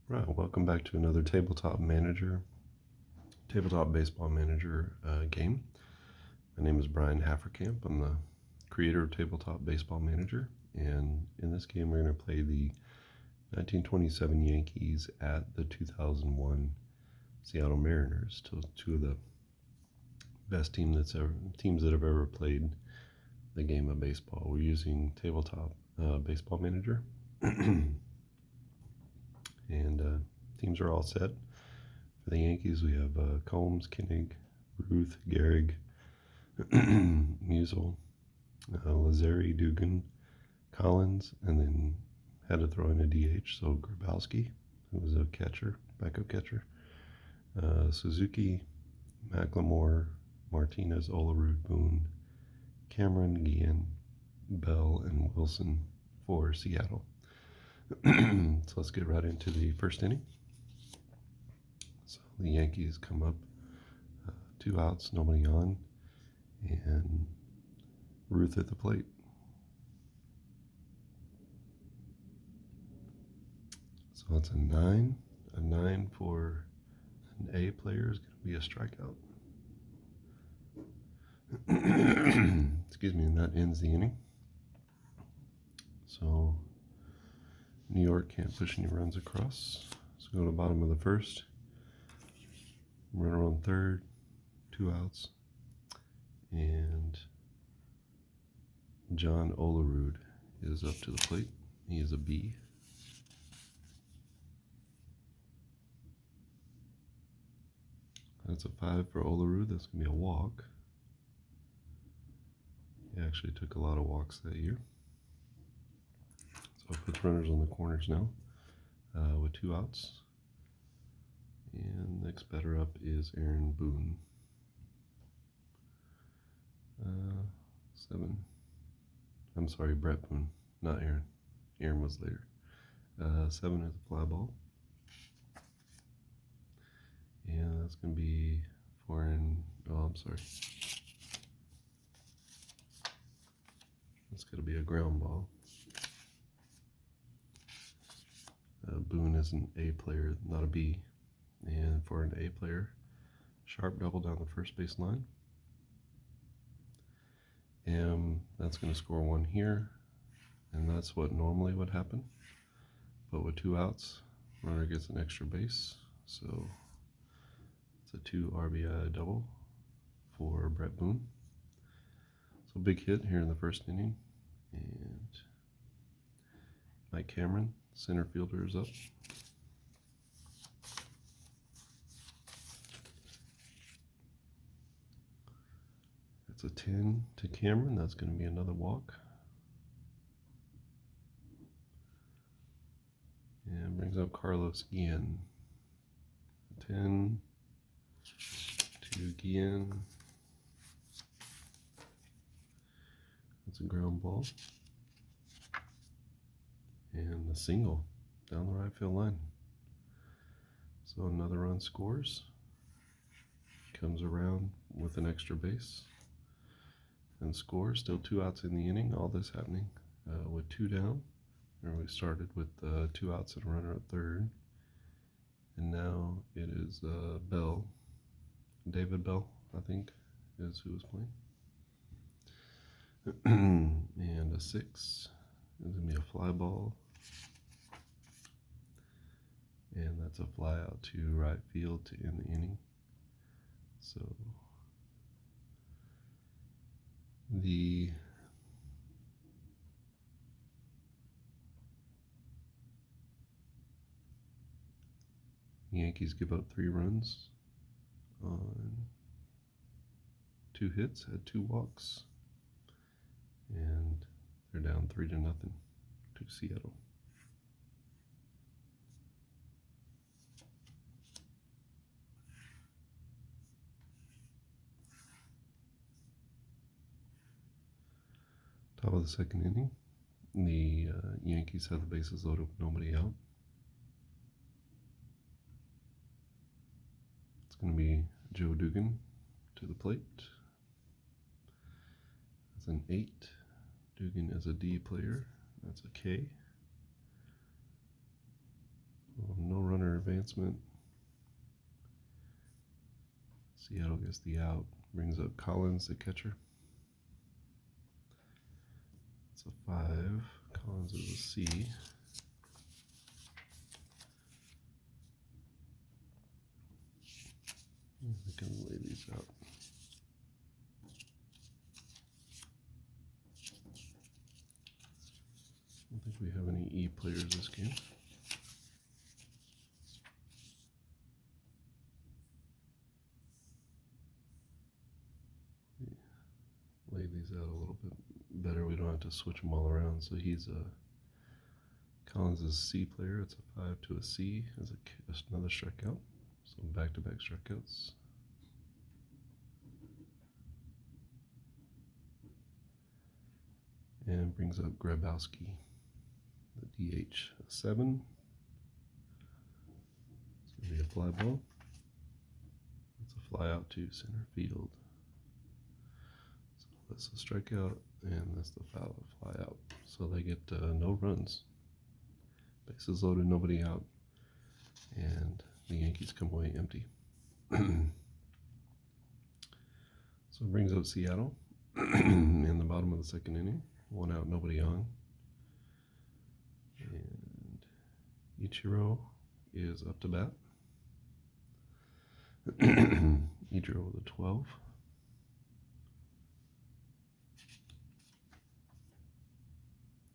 Right, welcome back to another Tabletop Baseball Manager game. My name is Brian Hafferkamp. I'm the creator of Tabletop Baseball Manager, and in this game we're going to play the 1927 Yankees at the 2001 Seattle Mariners, two of the best teams that have ever played the game of baseball. We're using Tabletop Baseball Manager. And teams are all set. For the Yankees, we have Combs, Kinnig, Ruth, Gehrig, Musial, Lazari, Dugan, Collins, and then had to throw in a DH, so Grabowski, who was a catcher, backup catcher, Suzuki, McLemore, Martinez, Olerud, Boone, Cameron, Guillen, Bell, and Wilson for Seattle. So let's get right into the first inning. So the Yankees come up, 2 outs, nobody on, and Ruth at the plate. So that's a 9. A 9 for an A player is going to be a strikeout. Excuse me, and that ends the inning. So New York can't push any runs across. So go to the bottom of the first. Runner on third, 2 outs. And John Olerud is up to the plate. He is a B. That's a 5 for Olerud. That's going to be a walk. He actually took a lot of walks that year. So it puts runners on the corners now with 2 outs. And next batter up is Aaron Boone. 7. I'm sorry, Brett Boone, not Aaron. Aaron was later. 7 is a fly ball. And that's going to be I'm sorry. That's going to be a ground ball. Boone is an A player, not a B. And for an A player, sharp double down the first base line. And that's going to score 1 here. And that's what normally would happen. But with 2 outs, runner gets an extra base. So it's a 2 RBI double for Brett Boone. So big hit here in the first inning. And Mike Cameron, center fielder, is up. It's a 10 to Cameron. That's going to be another walk. And brings up Carlos Guillen. 10 to Guillen. That's a ground ball. And a single down the right field line. So another run scores. Comes around with an extra base and scores. Still 2 outs in the inning. All this happening with 2 down. And we started with 2 outs and a runner at third. And now it is Bell. David Bell, I think, is who is playing. And a 6 is going to be a fly ball. And that's a fly out to right field to end the inning. So the Yankees give up 3 runs on 2 hits, had 2 walks, and they're down 3-0 to Seattle. Top of the second inning, the Yankees have the bases loaded with nobody out. It's going to be Joe Dugan to the plate. That's an 8. Dugan is a D player. That's a K. Well, no runner advancement. Seattle gets the out. Brings up Collins, the catcher. It's a 5. Collins is a C. We can lay these out. I don't think we have any E players this game. Lay these out a little bit better. We don't have to switch them all around. So he's Collins is a C player. It's a 5 to a C as another strikeout. So back-to-back strikeouts. And brings up Grabowski, the DH, a 7. It's going to be a fly ball. It's a fly out to center field. So that's the strikeout, and that's the foul, fly out. So they get no runs. Bases loaded, nobody out, and the Yankees come away empty. So it brings up Seattle in the bottom of the second inning. 1 out, nobody on. And Ichiro is up to bat. Ichiro with a 12.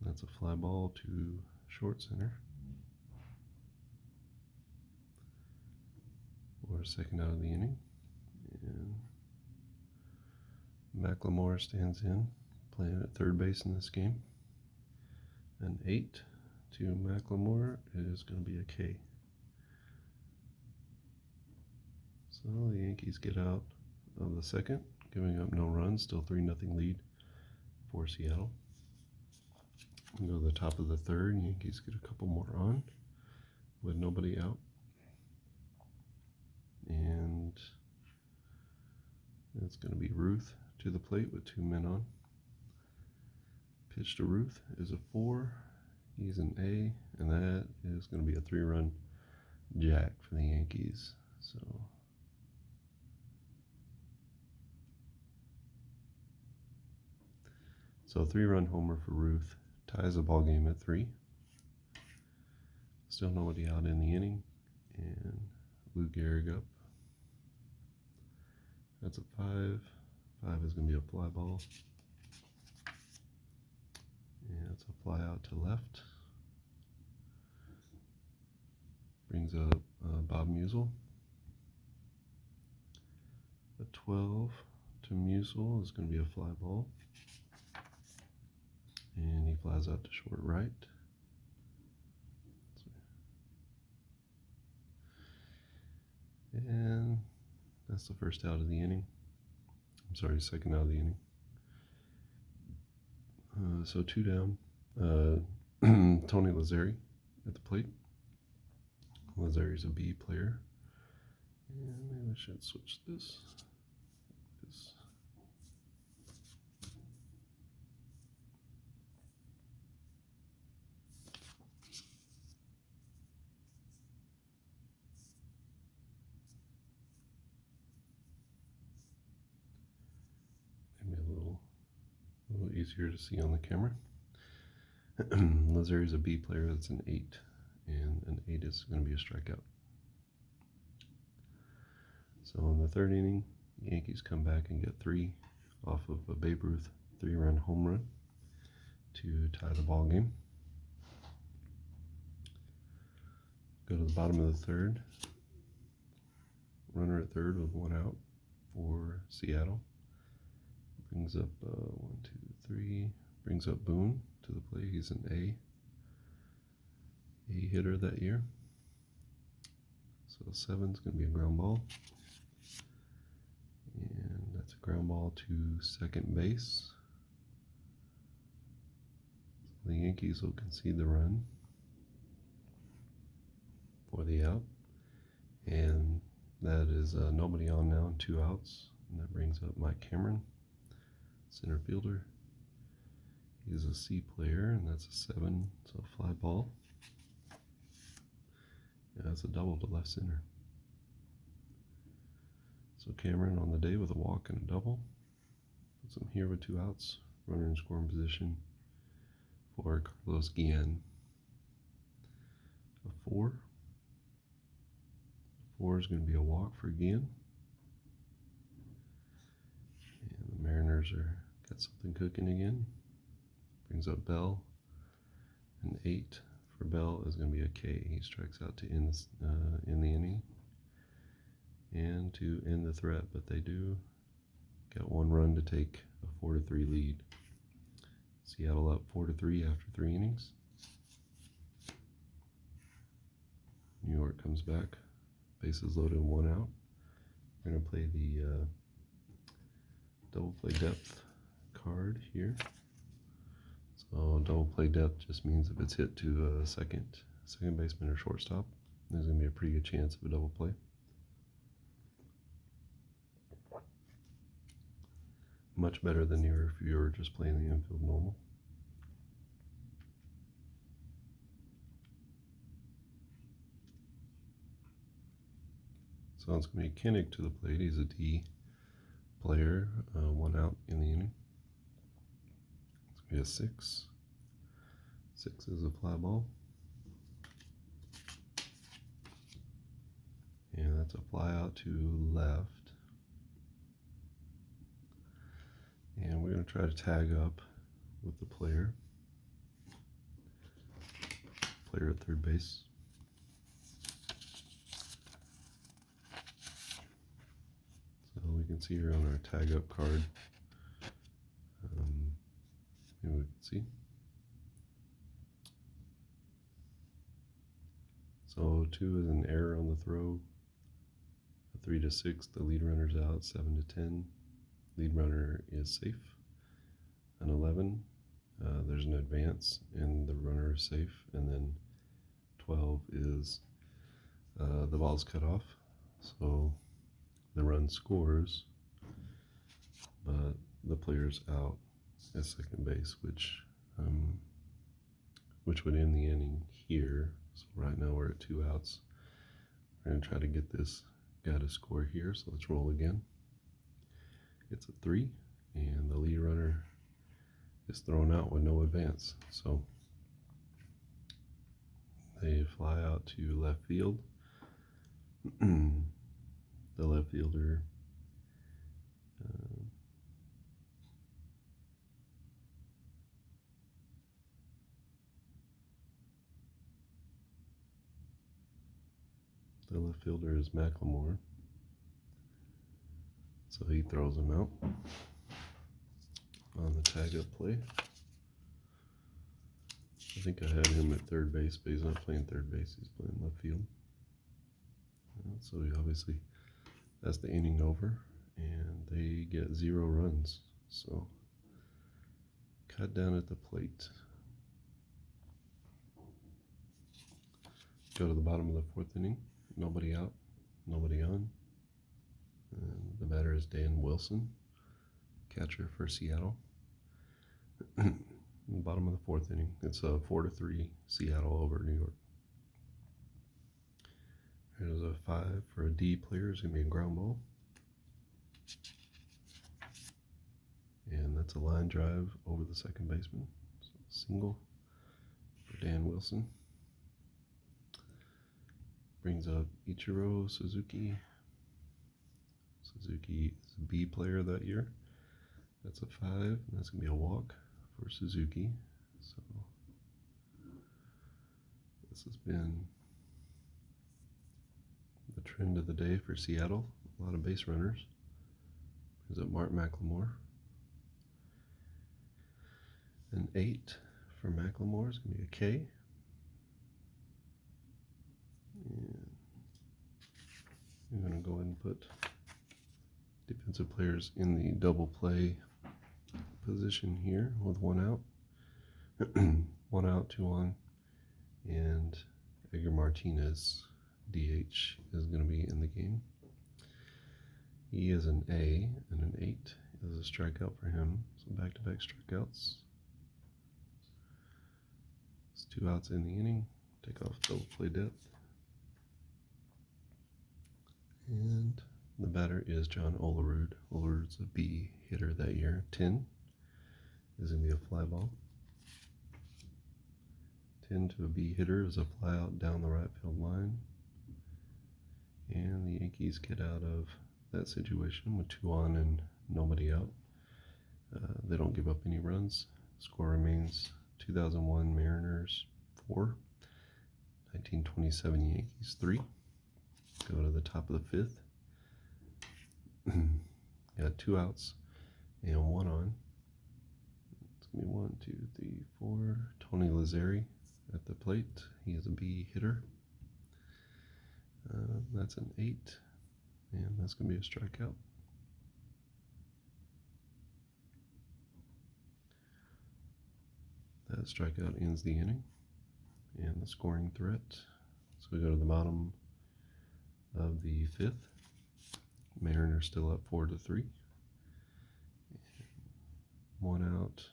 That's a fly ball to short center. Or second out of the inning. And McLemore stands in, playing at third base in this game. An 8 to McLemore is going to be a K. So the Yankees get out of the second, giving up no runs, still 3-0 lead for Seattle. We go to the top of the third, Yankees get a couple more on with nobody out. And it's going to be Ruth to the plate with 2 men on. Pitch to Ruth is a 4. He's an A, and that is going to be a 3-run jack for the Yankees. So 3-run homer for Ruth ties the ball game at 3. Still nobody out in the inning, and Lou Gehrig up. That's a 5. 5 is going to be a fly ball. And it's a fly out to left. Brings up Bob Musial. A 12 to Musial is going to be a fly ball. And he flies out to short right. And that's the first out of the inning. I'm sorry, second out of the inning. So 2 down. Tony Lazzeri at the plate. Lazzeri's a B player. And maybe I should switch this. Maybe a little easier to see on the camera. Lazzeri's a B player. That's an 8, and an 8 is going to be a strikeout. So in the third inning, the Yankees come back and get 3 off of a Babe Ruth 3-run home run to tie the ball game. Go to the bottom of the third. Runner at third with 1 out for Seattle. Brings up 1, 2, 3. Brings up Boone to the plate. He's an A hitter that year. So 7 is going to be a ground ball. And that's a ground ball to second base. So the Yankees will concede the run for the out. And that is nobody on now and 2 outs. And that brings up Mike Cameron, center fielder. He's a C player, and that's a 7, so a fly ball. Yeah, that's a double to left center. So Cameron on the day with a walk and a double. Puts him here with 2 outs. Runner in scoring position for Carlos Guillen. A 4. 4 is going to be a walk for Guillen. And the Mariners got something cooking again. Brings up Bell. An 8 for Bell is going to be a K. He strikes out to end the inning and to end the threat, but they do get 1 run to take a 4-3 lead. Seattle up 4-3 after 3 innings. New York comes back, bases loaded, 1 out. We're going to play the double play depth card here. So double play depth just means if it's hit to a second baseman or shortstop, there's going to be a pretty good chance of a double play. Much better than if you were just playing the infield normal. So it's going to be Kinnick to the plate. He's a D player, 1 out in the inning. It's going to be a 6. 6 is a fly ball. And that's a fly out to left. And we're going to try to tag up with the player at third base. So we can see here on our tag up card, here we can see. So 2 is an error on the throw. A 3-6, the lead runner's out. 7-10, lead runner is safe. An 11, there's an advance and the runner is safe. And then 12 is the ball's cut off. So the run scores, but the player's out at second base, which would end the inning here. So right now we're at 2 outs. We're going to try to get this guy to score here, so let's roll again. It's a 3, and the lead runner is thrown out with no advance. So they fly out to left field. The left fielder is McLemore. So he throws him out on the tag-up play. I think I had him at third base, but he's not playing third base, he's playing left field. So he obviously, that's the inning over, and they get 0 runs. So cut down at the plate. Go to the bottom of the 4th inning. Nobody out, nobody on. And the batter is Dan Wilson, catcher for Seattle. Bottom of the 4th inning. It's a 4-3 Seattle over New York. There's a 5 for a D player. It's going to be a ground ball. And that's a line drive over the second baseman. So single for Dan Wilson. Brings up Ichiro Suzuki. Suzuki is a B player that year. That's a 5, and that's going to be a walk for Suzuki. So this has been the trend of the day for Seattle. A lot of base runners. Brings up Mark McLemore. An 8 for McLemore is going to be a K. And I'm going to go ahead and put defensive players in the double play position here with 1 out. 1 out, 2 on, and Edgar Martinez, DH, is going to be in the game. He is an A, and an 8 is a strikeout for him. So back-to-back strikeouts. It's 2 outs in the inning. Take off double play depth. And the batter is John Olerud. Olerud's a B hitter that year. 10 is going to be a fly ball. 10 to a B hitter is a fly out down the right field line. And the Yankees get out of that situation with 2 on and nobody out. They don't give up any runs. Score remains 2001 Mariners 4, 1927 Yankees 3. Go to the top of the 5th. Got 2 outs and 1 on. It's going to be 1, 2, 3, 4. Tony Lazzeri at the plate. He is a B hitter. That's an 8, and that's going to be a strikeout. That strikeout ends the inning and the scoring threat. So we go to the bottom of the 5th. Mariners still up 4-3. 1 out.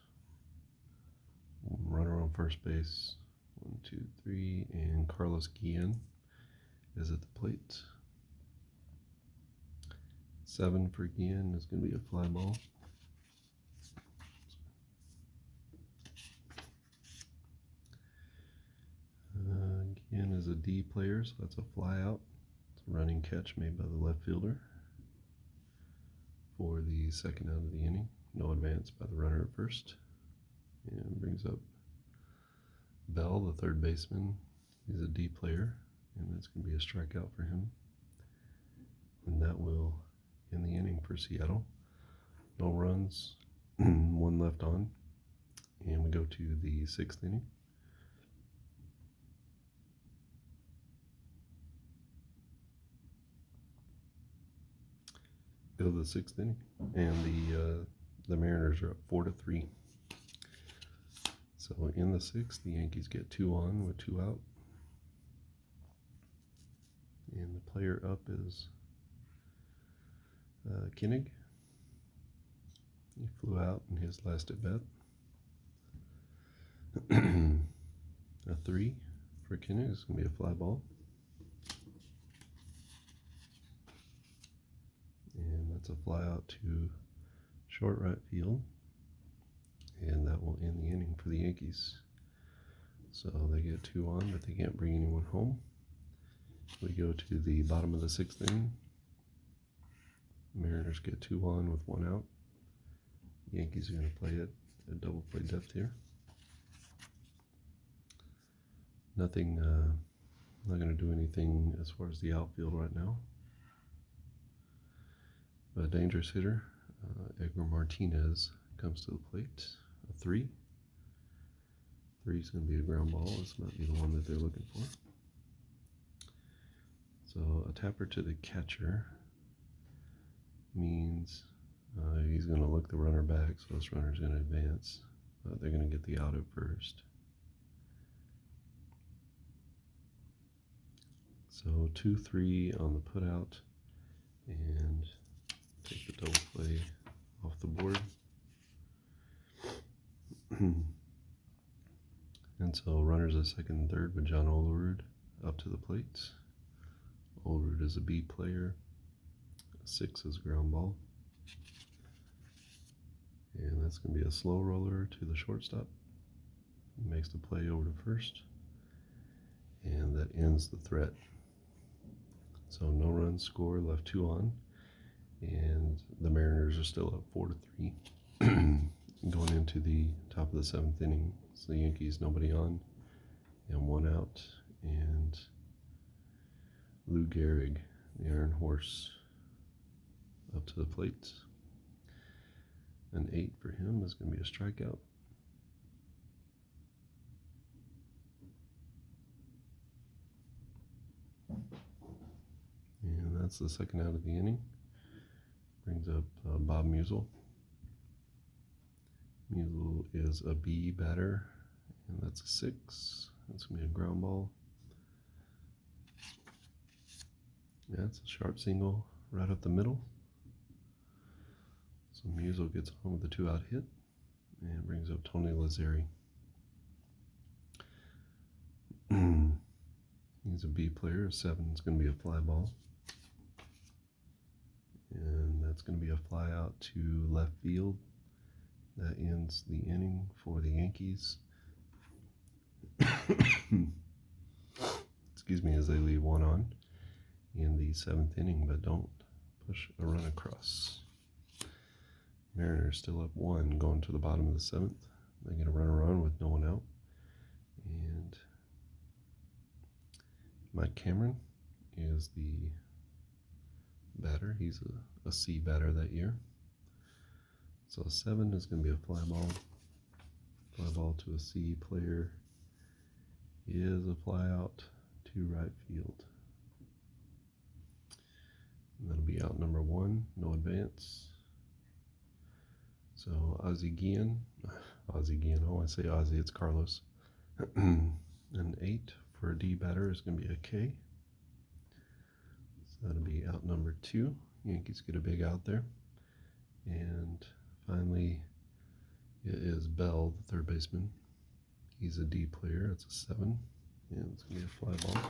Runner on first base. 1, 2, 3, and Carlos Guillen is at the plate. 7 for Guillen is going to be a fly ball. Guillen is a D player, so that's a fly out. It's a running catch made by the left fielder for the second out of the inning. No advance by the runner at first. And brings up Bell, the third baseman. He's a D player, and that's going to be a strikeout for him. And that will end the inning for Seattle. No runs, 1 left on. And we go to the 6th inning. Go to the 6th inning, and the Mariners are up 4-3. So in the 6th, the Yankees get 2 on with 2 out. And the player up is Kinnig. He flew out in his last at bat. A 3 for Kinnig is going to be a fly ball. And that's a fly out to short right field. And that will end the inning for the Yankees. So they get 2 on, but they can't bring anyone home. We go to the bottom of the 6th inning. Mariners get 2 on with 1 out. Yankees are going to play it at double play depth here. Nothing, not going to do anything as far as the outfield right now. But a dangerous hitter, Edgar Martinez, comes to the plate. A 3. 3 is going to be a ground ball. This might be the one that they're looking for. So a tapper to the catcher means he's going to look the runner back, so this runner's going to advance. They're going to get the out at first. So 2-3 on the put out, and take the double play off the board. And so runners at second and third with John Olerud up to the plate. Olerud is a B player. 6 is ground ball. And that's going to be a slow roller to the shortstop. He makes the play over to first. And that ends the threat. So no runs scored, left 2 on. And the Mariners are still up 4-3. Going into the top of the 7th inning. So the Yankees, nobody on, and 1 out. And Lou Gehrig, the Iron Horse, up to the plate. An 8 for him is going to be a strikeout. And that's the second out of the inning. Brings up Bob Musial. Musial is a B batter, and that's a 6. That's going to be a ground ball. Yeah, it's a sharp single right up the middle. So Musial gets on with a 2-out hit and brings up Tony Lazzeri. He's a B player. A 7 is going to be a fly ball. And that's going to be a fly out to left field. That ends the inning for the Yankees. Excuse me, as they leave one on in the 7th inning, but don't push a run across. Mariners still up 1 going to the bottom of the 7th. They get a runner on with no one out. And Mike Cameron is the batter. He's a C batter that year. So a 7 is going to be a fly ball. Fly ball to a C player is a fly out to right field. And that'll be out number 1, no advance. So Ozzie Guillen, oh, I say Ozzie, it's Carlos. An 8 for a D batter is going to be a K. So that'll be out number 2. Yankees get a big out there. And finally, it is Bell, the third baseman. He's a D player. It's a 7. And it's going to be a fly ball.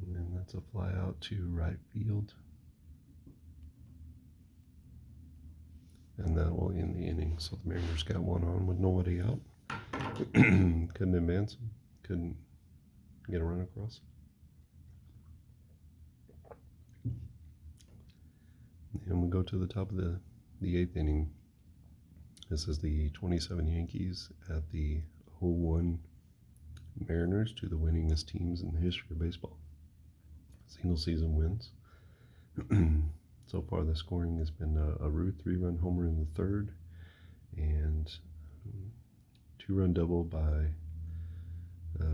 And that's a fly out to right field. And that will end the inning. So the Mariners got one on with nobody out. Couldn't advance him. Couldn't get a run across. And we go to the top of the 8th inning. This is the 27 Yankees at the 0-1 Mariners, to the winningest teams in the history of baseball. Single season wins. So far, the scoring has been a Ruth 3-run homer in the 3rd, and 2-run double by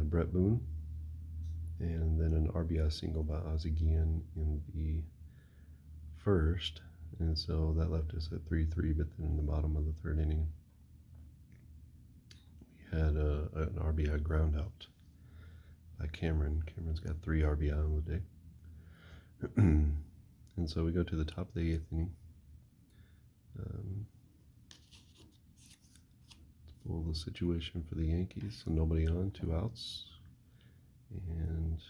Brett Boone, and then an RBI single by Ozzie Guillen in the 1st. And so that left us at 3-3, but then in the bottom of the 3rd inning, we had an RBI ground out by Cameron. Cameron's got 3 RBI on the day. And so we go to the top of the 8th inning. Let's pull the situation for the Yankees. So nobody on, 2 outs. And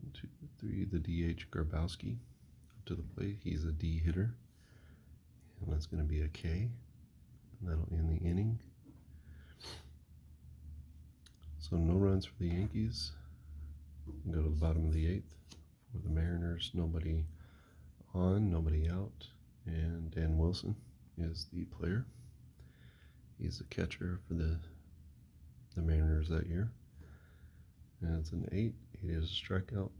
1, 2, 3, the DH Grabowski up to the plate. He's a D hitter. And that's going to be a K. And that'll end the inning. So no runs for the Yankees. We go to the bottom of the 8th. For the Mariners, nobody on, nobody out, and Dan Wilson is the player. He's the catcher for the Mariners that year. And it's an 8. 8 is a strikeout.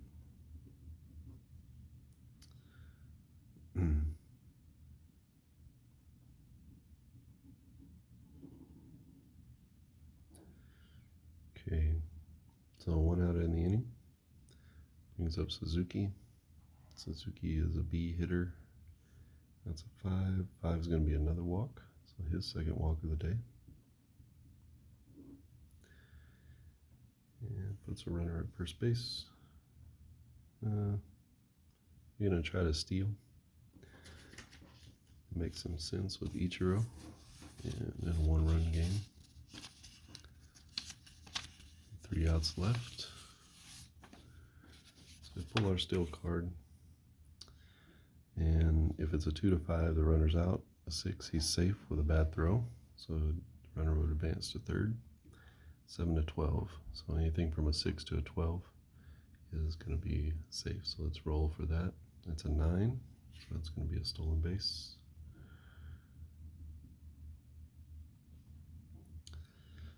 Okay, so 1 out in the inning. Brings up Suzuki. Suzuki is a B hitter. That's a 5. 5 is going to be another walk. So his 2nd walk of the day. And puts a runner at first base. You're going to try to steal. Make some sense with Ichiro. And in a 1-run game. 3 outs left. So we pull our steal card. And if it's a 2-5, the runner's out. A 6, he's safe with a bad throw. So the runner would advance to 3rd. 7-12. So anything from a 6 to a 12 is going to be safe. So let's roll for that. That's a 9. So that's going to be a stolen base.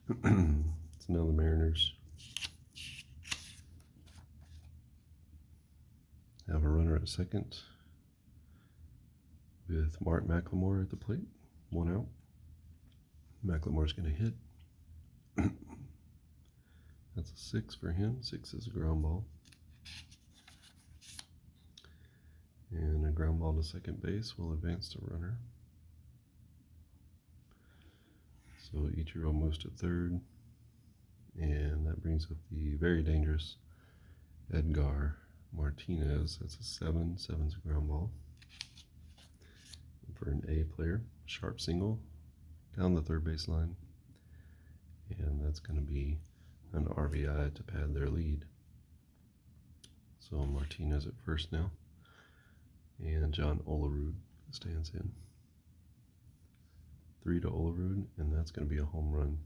So now the Mariners have a runner at 2nd with Mark McLemore at the plate. 1 out. McLemore's going to hit. That's a 6 for him. 6 is a ground ball. And a ground ball to 2nd base will advance to runner. So Ichiro moves to 3rd. And that brings up the very dangerous Edgar Martinez. That's a 7. 7's a ground ball. For an A player, sharp single down the 3rd baseline. And that's going to be an RBI to pad their lead. So Martinez at first now, and John Olerud stands in. 3 to Olerud, and that's going to be a home run.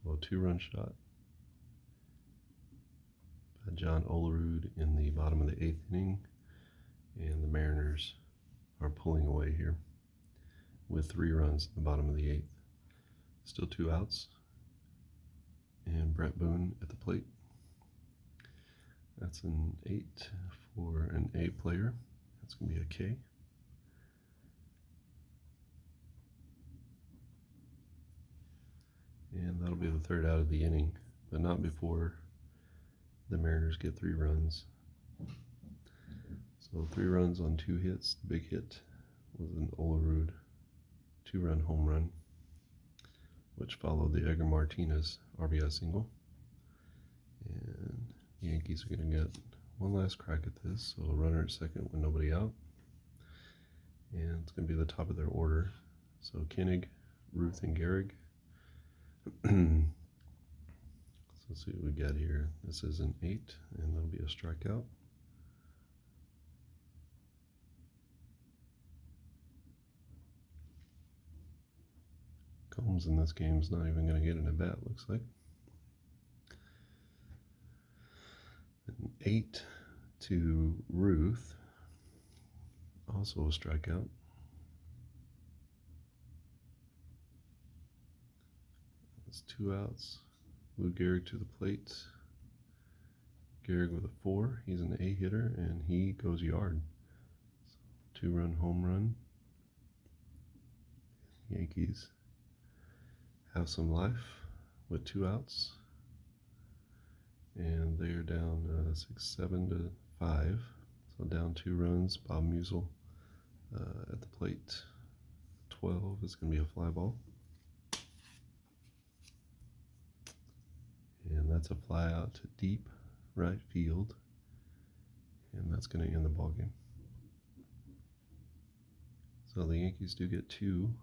So a 2-run shot by John Olerud in the bottom of the 8th inning, and the Mariners are pulling away here with 3 runs in the bottom of the 8th. Still 2 outs, and Brett Boone at the plate. That's an 8 for an A player. That's going to be a K. And that'll be the 3rd out of the inning, but not before the Mariners get 3 runs. So 3 runs on 2 hits. The big hit was an Olerud 2-run home run, which followed the Edgar Martinez RBI single. And the Yankees are going to get one last crack at this. So a runner at second with nobody out. And it's going to be the top of their order. So Koenig, Ruth, and Gehrig. So let's see what we got here. This is an 8, and that'll be a strikeout. Combs in this game is not even going to get an at-bat, looks like. An 8 to Ruth, also a strikeout. That's 2 outs. Lou Gehrig to the plate. Gehrig with a 4. He's an A hitter, and he goes yard. So 2-run home run. Yankees have some life with 2 outs. And they are down 6-7 to 5. So down 2 runs. Bob Musial at the plate. 12 is going to be a fly ball. And that's a fly out to deep right field. And that's going to end the ball game. So the Yankees do get 2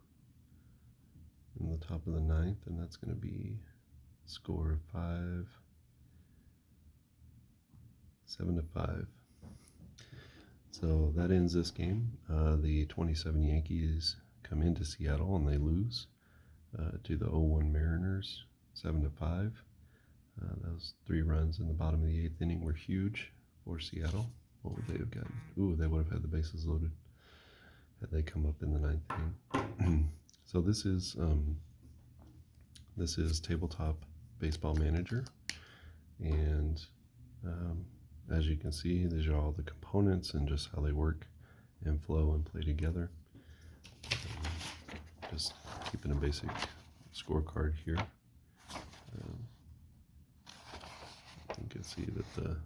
in the top of the 9th, and that's going to be a score of 7 to 5. So that ends this game. The 27 Yankees come into Seattle and they lose to the 0-1 Mariners, 7 to 5. Those 3 runs in the bottom of the 8th inning were huge for Seattle. What would they have gotten? Ooh, they would have had the bases loaded had they come up in the 9th inning. So this is Tabletop Baseball Manager, and as you can see, these are all the components and just how they work and flow and play together. Just keeping a basic scorecard here. You can see that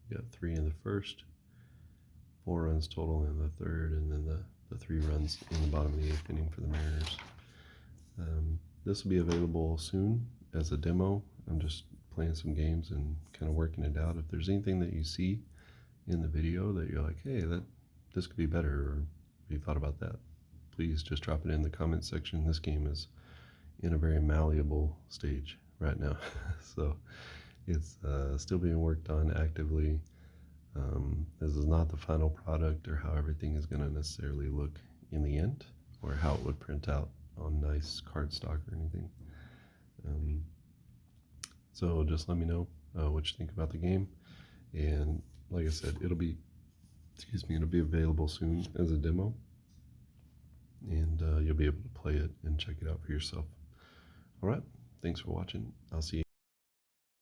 we got 3 in the first, 4 runs total in the 3rd, and then the 3 runs in the bottom of the 8th inning for the Mariners. This will be available soon as a demo. I'm just playing some games and kind of working it out. If there's anything that you see in the video that you're like, hey, this could be better, or you thought about that, please just drop it in the comment section. This game is in a very malleable stage right now. So it's still being worked on actively. This is not the final product or how everything is going to necessarily look in the end, or how it would print out on nice cardstock or anything. So just let me know what you think about the game. And like I said, it'll be available soon as a demo, and you'll be able to play it and check it out for yourself. All right, thanks for watching. I'll see you.